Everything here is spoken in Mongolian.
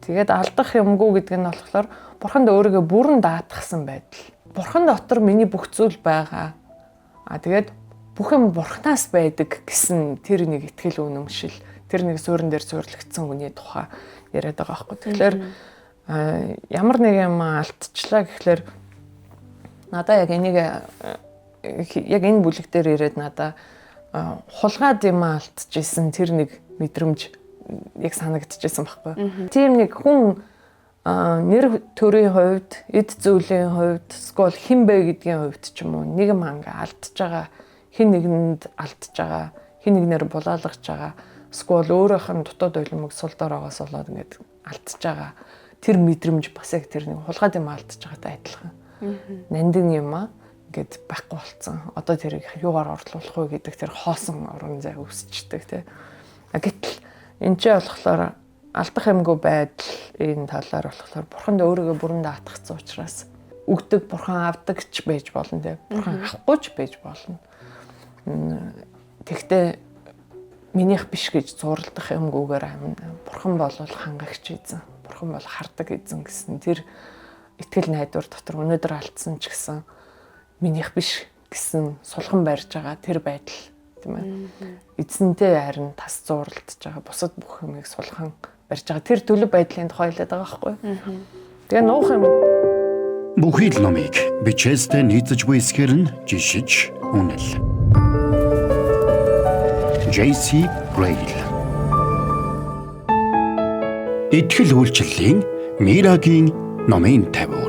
Тэгээд алдах юмгүй гэдэг нь болохоор Бурханд өөрийгөө бүрэн даатгсан байдал. Бурхан дотор миний бүх зүйл байгаа. Тэгээд бүх юм Бурханаас байдаг гэсэн тэр нэг итгэл үнэмшил, тэр нэг суурин дээр суйрлагдсан хүний тухай яриад байгаа байхгүй. Тэгэхээр ямар нэг юм алдчихлаа гэхлээр надаа яг энэ бүлэг дээр ирээд надаа хулгаад юм алдчихсэн тэр нэг мэдрэмж яг санагдчихсан байхгүй. Тийм нэг хүн нэр төрийн хувьд, эд зүйлийн хувьд, эсвэл хин бэ гэдгийн хувьд ч юм уу нэгэн манга алдчихж байгаа, хин нэгэнд алдчихж байгаа, хин нэгнээр булаалгаж байгаа, эсвэл өөрийнх нь дутууд ойлмог сул дороогоос болоод ингээд алдчихж байгаа. Тэр мэдрэмж бас яг тэр нэг хулгаад юм алдчихж байгаатай адилхан. Нандин юм ингээд байхгүй болцсон. Одоо тэрийг юугаар орлуулах вэ гэдэг тэр хоосон орон зай өсчдөг тий. Гэтэл энэ ч болохоор алдах юмгүй байдал энэ талаар болохоор Бурханд өөрийгөө бүрэн даатгацсан учраас өгдөг Бурхан авдаг ч байж болно тий. Бурхан авахгүй ч байж болно. Тэгтээ минийх биш гэж зурлах юмгүйгээр Бурхан бол хангагч эзэн. Бурхан бол хардаг эзэн гэсэн тэр итгэл найдвар дотор өнөөдөр алдсан ч гэсэн минийх биш гэсэн сулхан барьж байгаа тэр байдал тийм ээ. Эзэнтэй харин тас зурлдж байгаа бусад бүх юмыг сулхан барьж байгаа тэр төлөв байдлын тухай хэлээд байгаа байхгүй. Тэгээ нуух юм бүхий л номыг бичээстэй нийцэж буй эсгээр нь жишиж үнэл. JC Braille. Итгэл үйлчлэлийн Мирагийн номын 50.